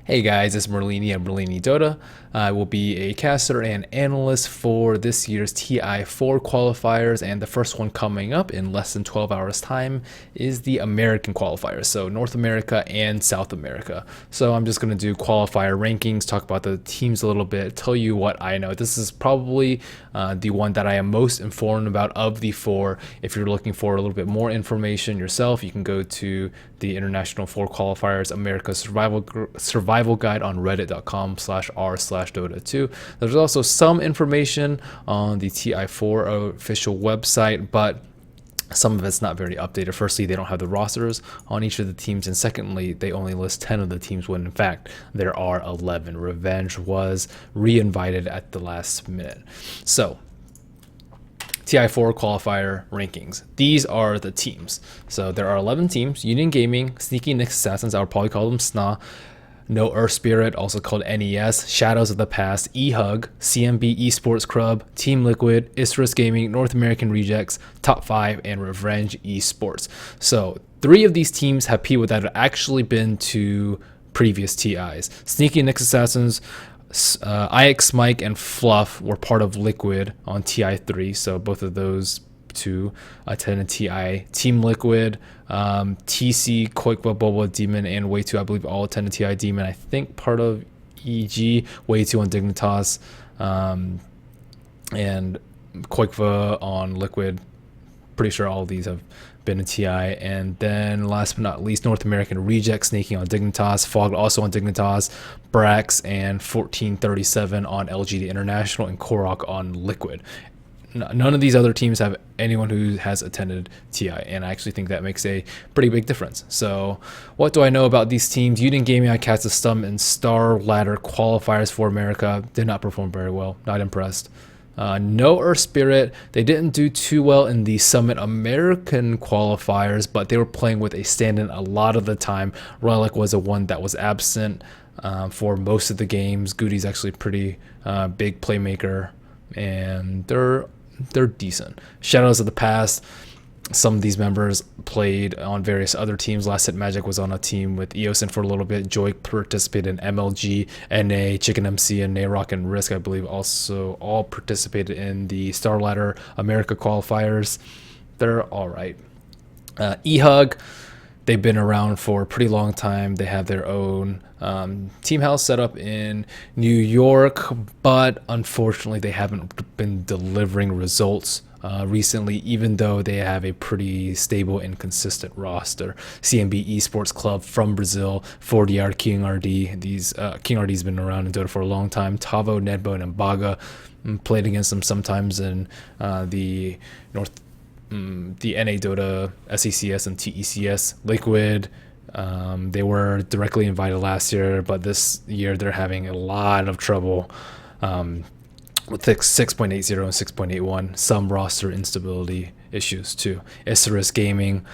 Hey guys, it's Merlini at Merlini Dota. I will be a caster and analyst for this year's TI4 qualifiers, and the first one coming up in less than 12 hours time is the American qualifiers, so North America and South America. So I'm just going to do qualifier rankings, talk about the teams a little bit, tell you what I know. This is probably the one that I am most informed about of the four. If you're looking for a little bit more information yourself, you can go to the International 4 Qualifiers America Survival Guide on reddit.com/r/Dota2. There's also some information on the TI4 official website, but some of it's not very updated. Firstly, they don't have the rosters on each of the teams, and secondly, they only list 10 of the teams when in fact there are 11. Revenge was re-invited at the last minute. So TI4 qualifier rankings. These are the teams. So there are 11 teams: Union Gaming, Sneaky Nyx Assassins, I would probably call them SNA, No Earth Spirit, also called NES, Shadows of the Past, eHug, CMB Esports Club, Team Liquid, Isurus Gaming, North American Rejects, Top 5, and Revenge Esports. So 3 of these teams have people that have actually been to previous TIs. Sneaky Nyx Assassins, IX Mike and Fluff were part of Liquid on TI3, so both of those two attended TI. Team Liquid, TC, Koikwa, Boba, Demon, and Way 2, I believe, all attended TI. Demon, I think, part of EG, Way 2 on Dignitas, and Koikwa on Liquid. Pretty sure all of these have been in TI. And then last but not least, North American Reject sneaking on Dignitas, Fog also on Dignitas, Brax and 1437 on LGD International, and Korok on Liquid. None of these other teams have anyone who has attended TI, and I actually think that makes a pretty big difference. So what do I know about these teams? Union Gaming, I cast a stum in Star Ladder qualifiers for America. Did not perform very well. Not impressed. No Earth Spirit, they didn't do too well in the Summit American qualifiers, but they were playing with a stand-in a lot of the time. Relic was the one that was absent for most of the games. Goody's actually pretty big playmaker, and they're decent. Shadows of the Past, some of these members played on various other teams. Last Hit Magic was on a team with Eosin for a little bit. Joy participated in MLG, NA, Chicken MC, and Nayrock and Risk, I believe, also all participated in the Star Ladder America qualifiers. They're all right. eHug, they've been around for a pretty long time. They have their own team house set up in New York, but unfortunately they haven't been delivering results recently, even though they have a pretty stable and consistent roster. CMB Esports Club from Brazil, 40R King RD. These King RD's been around in Dota for a long time. Tavo, Nedbone, and Baga played against them sometimes in the NA Dota, SECS, and TECS. Liquid, they were directly invited last year, but this year they're having a lot of trouble with 6.80 and 6.81. Some roster instability issues too. Isurus Gaming,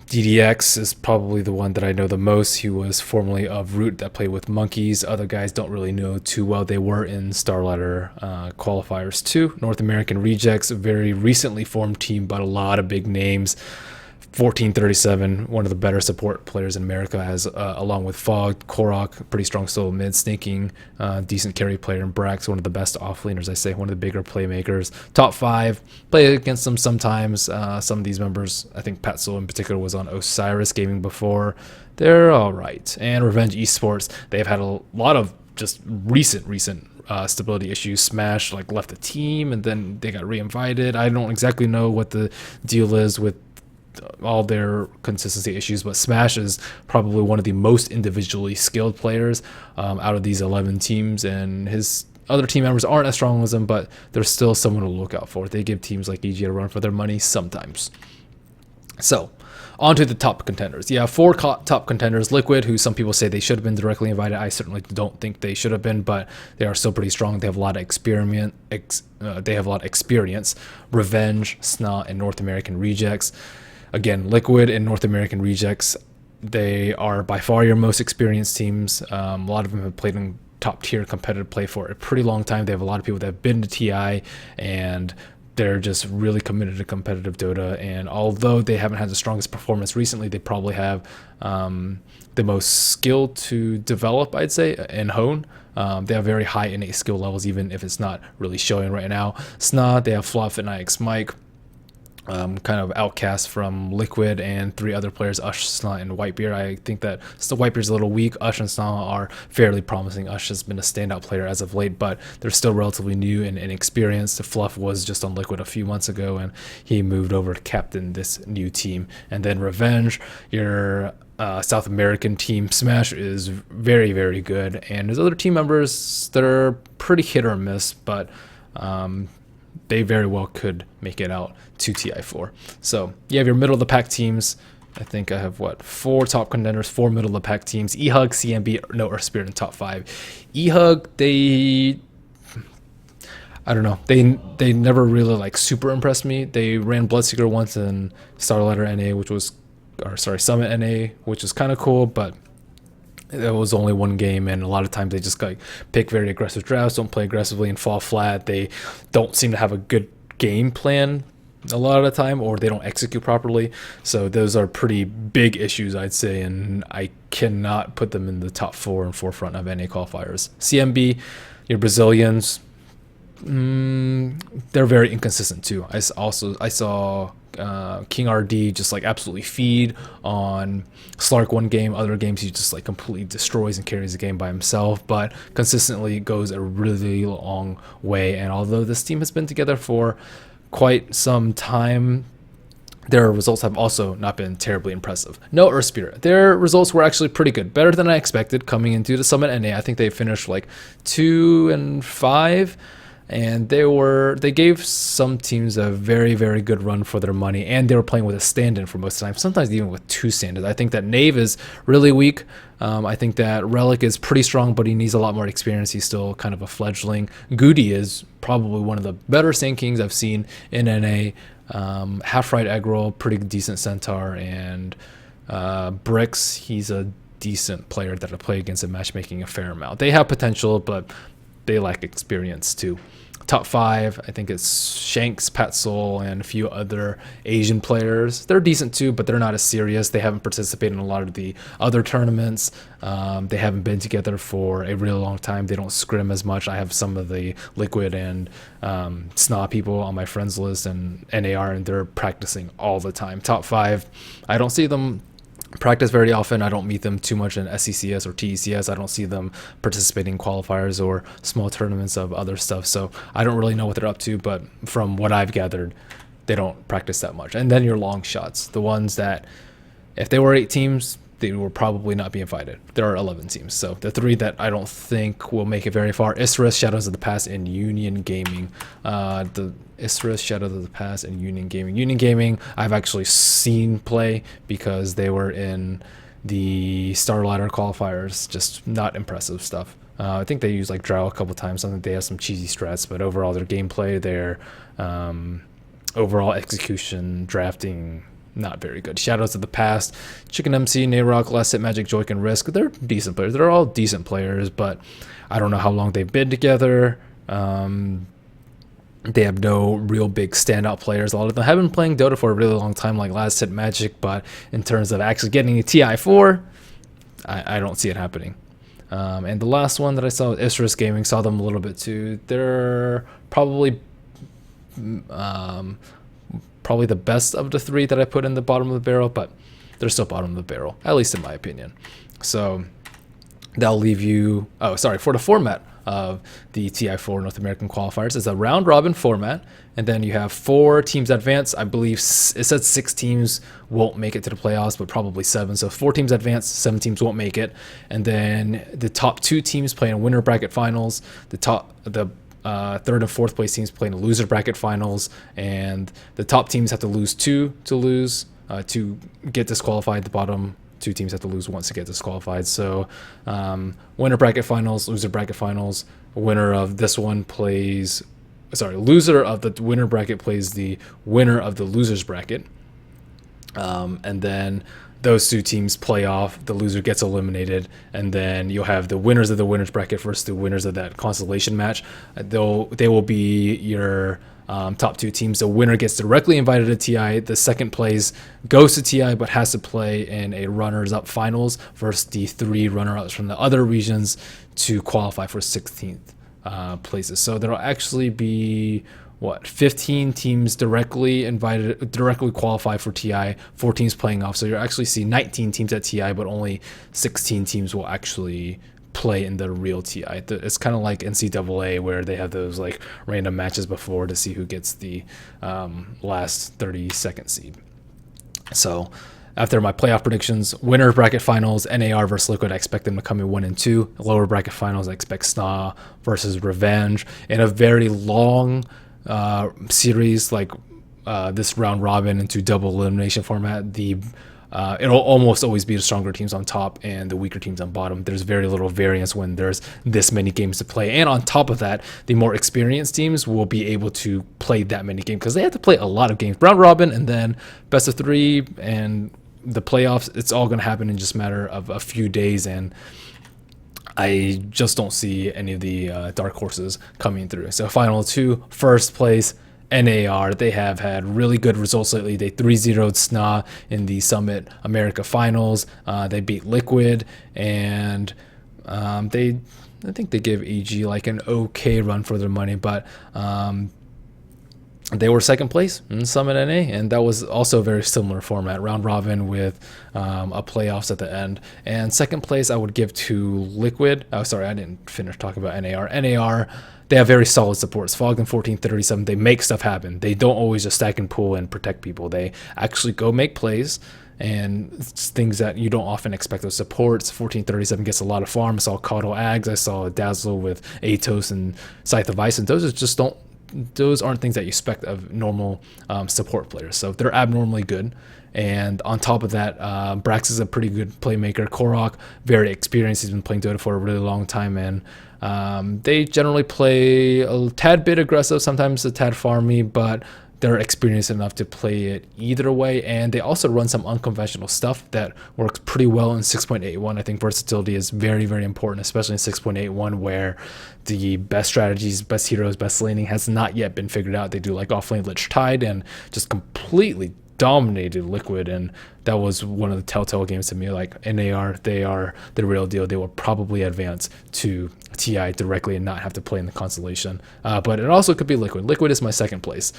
DDX is probably the one that I know the most. He was formerly of Root that played with Monkeys. Other guys don't really know too well. They were in Star Ladder qualifiers too. North American Rejects, a very recently formed team, but a lot of big names. 1437, one of the better support players in America, has along with Fog, Korok, pretty strong solo mid, Sneaking, decent carry player, and Brax, one of the best offlaners, I say, one of the bigger playmakers. Top 5, play against them sometimes. Some of these members, I think Patso in particular was on Osiris Gaming before. They're all right. And Revenge Esports, they've had a lot of just recent stability issues. Smash left the team and then they got re-invited. I don't exactly know what the deal is with all their consistency issues, but Smash is probably one of the most individually skilled players out of these 11 teams, and his other team members aren't as strong as him, but they're still someone to look out for. They give teams like EG a run for their money sometimes. So on to the top contenders. Yeah, 4 top contenders. Liquid, who some people say they should have been directly invited. I certainly don't think they should have been, but they are still pretty strong. They have a lot of experience. Revenge, SNA, and North American Rejects. Again, Liquid and North American Rejects, they are by far your most experienced teams. A lot of them have played in top tier competitive play for a pretty long time. They have a lot of people that have been to TI and they're just really committed to competitive Dota. And although they haven't had the strongest performance recently, they probably have the most skill to develop, I'd say, and hone. They have very high innate skill levels, even if it's not really showing right now. Sna, they have Fluff and IX Mike, kind of outcast from Liquid, and 3 other players, Ush, Sna, and Whitebeard. I think that Whitebeard's a little weak. Ush and Sna are fairly promising. Ush has been a standout player as of late, but they're still relatively new and inexperienced. Fluff was just on Liquid a few months ago, and he moved over to captain this new team. And then Revenge, your South American team, Smash, is very, very good. And there's other team members that are pretty hit or miss, but they very well could make it out to TI4. So you have your middle of the pack teams. I think I have 4 top contenders, 4 middle of the pack teams. EHUG, CMB, No Earth Spirit in top 5. EHUG, I don't know. They never really like super impressed me. They ran Bloodseeker once in Starlighter NA, Summit NA, which was kind of cool, but it was only one game, and a lot of times they just like pick very aggressive drafts, don't play aggressively, and fall flat. They don't seem to have a good game plan a lot of the time, or they don't execute properly. So those are pretty big issues, I'd say, and I cannot put them in the top 4 and forefront of NA qualifiers. CMB, your Brazilians, they're very inconsistent too. I saw King RD just like absolutely feed on Slark one game. Other games he just like completely destroys and carries the game by himself, but consistently goes a really long way. And although this team has been together for quite some time, their results have also not been terribly impressive. No Earth Spirit, their results were actually pretty good, better than I expected coming into the Summit NA. I think they finished like 2-5. And they gave some teams a very, very good run for their money, and they were playing with a stand-in for most of the time, sometimes even with 2 stand-ins. I think that Knave is really weak. I think that Relic is pretty strong, but he needs a lot more experience. He's still kind of a fledgling. Goody is probably one of the better Sand Kings I've seen in NA. Half-Right Eggroll, pretty decent Centaur, and Bricks, he's a decent player that I play against in matchmaking a fair amount. They have potential, but they lack experience too. Top 5, I think it's Shanks, Patsoul, and a few other Asian players. They're decent too, but they're not as serious. They haven't participated in a lot of the other tournaments. They haven't been together for a really long time. They don't scrim as much. I have some of the Liquid and Sna people on my friends list and NAR, and they're practicing all the time. Top 5, I don't see them practice very often. I don't meet them too much in SCCS or TECS. I don't see them participating in qualifiers or small tournaments of other stuff. So I don't really know what they're up to, but from what I've gathered, they don't practice that much. And then your long shots, the ones that if they were 8 teams, they will probably not be invited. There are 11 teams. So the 3 that I don't think will make it very far: Isris, Shadows of the Past, and Union Gaming. The Isris, Shadows of the Past, and Union Gaming. Union Gaming, I've actually seen play because they were in the Starlighter qualifiers. Just not impressive stuff. I think they use like Drow a couple times. I think they have some cheesy strats, but overall their gameplay, their overall execution, drafting, not very good. Shadows of the Past, Chicken MC, Nayrock, Last Hit Magic, Joik, and Risk. They're decent players. They're all decent players, but I don't know how long they've been together. They have no real big standout players. A lot of them have been playing Dota for a really long time, like Last Hit Magic, but in terms of actually getting a TI4, I don't see it happening. And the last one that I saw, Isris Gaming, saw them a little bit too. They're probably the best of the 3 that I put in the bottom of the barrel, but they're still bottom of the barrel, at least in my opinion. So that'll leave you, for the format of the TI4 North American Qualifiers, is a round robin format, and then you have 4 teams advance. I believe it said 6 teams won't make it to the playoffs, but probably 7. So 4 teams advance, 7 teams won't make it, and then the top 2 teams play in winner bracket finals. The 3rd and 4th place teams play in the loser bracket finals, and the top teams have to lose 2 to get disqualified. The bottom 2 teams have to lose once to get disqualified. So winner bracket finals, loser bracket finals. Winner of this one plays, loser of the winner bracket plays the winner of the losers bracket, and then those 2 teams play off. The loser gets eliminated, and then you'll have the winners of the winners bracket versus the winners of that constellation match. They will be your top 2 teams. The winner gets directly invited to TI. The second place goes to TI but has to play in a runners-up finals versus the 3 runner-ups from the other regions to qualify for 16th places. So there'll actually be 15 teams directly qualify for TI, 4 teams playing off. So you'll actually see 19 teams at TI, but only 16 teams will actually play in the real TI. It's kind of like NCAA, where they have those like random matches before to see who gets the last 32nd seed. So after my playoff predictions, winner bracket finals, NAR versus Liquid, I expect them to come in 1 and 2. Lower bracket finals, I expect SNA versus Revenge in a very long series, like this round robin into double elimination format. It'll almost always be the stronger teams on top and the weaker teams on bottom. There's very little variance when there's this many games to play. And on top of that, the more experienced teams will be able to play that many games because they have to play a lot of games. Round robin and then best of 3 and the playoffs, it's all going to happen in just a matter of a few days. And I just don't see any of the dark horses coming through. So final 2, first place, NAR. They have had really good results lately. They 3-0'd SNA in the Summit America Finals. They beat Liquid, and I think they gave AG like an okay run for their money, but they were second place in Summit NA, and that was also a very similar format, round robin with a playoffs at the end. And second place I would give to Liquid. Oh, sorry, I didn't finish talking about NAR. NAR, they have very solid supports. Fog and 1437, they make stuff happen. They don't always just stack and pull and protect people. They actually go make plays, and it's things that you don't often expect. Those supports, 1437 gets a lot of farm. I saw Caudal Ags, I saw Dazzle with Atos and Scythe of Ice, and those aren't things that you expect of normal support players. So they're abnormally good. And on top of that, Brax is a pretty good playmaker. Korok, very experienced. He's been playing Dota for a really long time, and they generally play a tad bit aggressive, sometimes a tad farmy, but they're experienced enough to play it either way. And they also run some unconventional stuff that works pretty well in 6.81. I think versatility is very, very important, especially in 6.81, where the best strategies, best heroes, best laning has not yet been figured out. They do like offlane Lich Tide and just completely dominated Liquid, and that was one of the telltale games to me. Like NAR, they are the real deal. They will probably advance to TI directly and not have to play in the constellation. But it also could be Liquid. Liquid is my second place.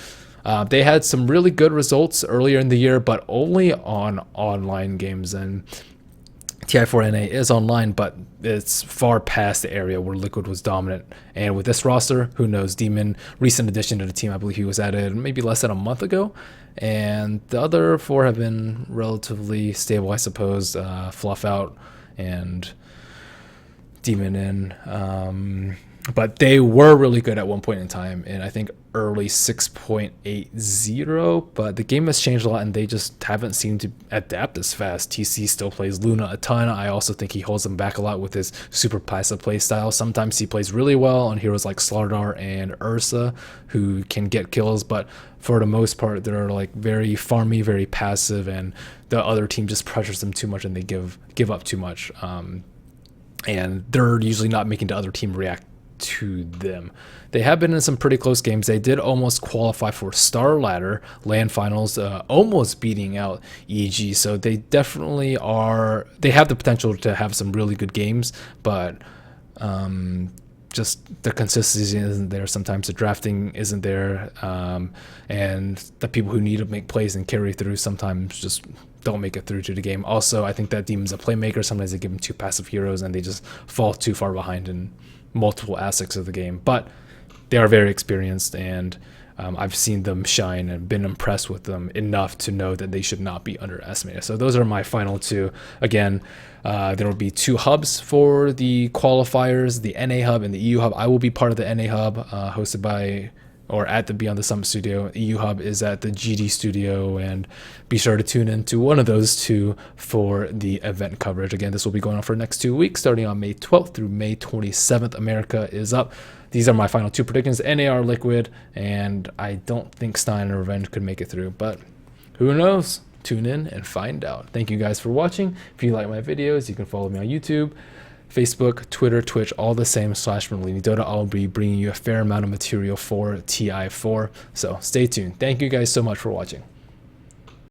They had some really good results earlier in the year, but only on online games, and TI4 NA is online, but it's far past the area where Liquid was dominant. And with this roster, who knows? Demon, recent addition to the team, I believe he was added maybe less than a month ago. And the other 4 have been relatively stable, I suppose. Fluff out and Demon in. But they were really good at one point in time, and I think early 6.80, but the game has changed a lot and they just haven't seemed to adapt as fast. TC still plays Luna a ton. I also think he holds them back a lot with his super passive play style. Sometimes he plays really well on heroes like Slardar and Ursa, who can get kills, but for the most part they're like very farmy, very passive, and the other team just pressures them too much and they give up too much, and they're usually not making the other team react to them. They have been in some pretty close games. They did almost qualify for Star Ladder LAN finals, almost beating out EG. So they definitely are. They have the potential to have some really good games, but just the consistency isn't there. Sometimes the drafting isn't there, and the people who need to make plays and carry through sometimes just don't make it through to the game. Also, I think that Demon's a playmaker. Sometimes they give him 2 passive heroes and they just fall too far behind in multiple aspects of the game, but they are very experienced, and I've seen them shine and been impressed with them enough to know that they should not be underestimated. So those are my final 2. Again, there will be 2 hubs for the qualifiers, the NA hub and the EU hub. I will be part of the NA hub, hosted by or at the Beyond the Summit studio. EU hub is at the GD studio, and be sure to tune in to one of those 2 for the event coverage. Again, this will be going on for the next 2 weeks, starting on May 12th through May 27th. America is up. These are my final 2 predictions: NAR, Liquid, and I don't think Stein or Revenge could make it through, but who knows? Tune in and find out. Thank you guys for watching. If you like my videos, you can follow me on YouTube, Facebook, Twitter, Twitch, all the same /Merlini Dota. I'll be bringing you a fair amount of material for TI4. So stay tuned. Thank you guys so much for watching.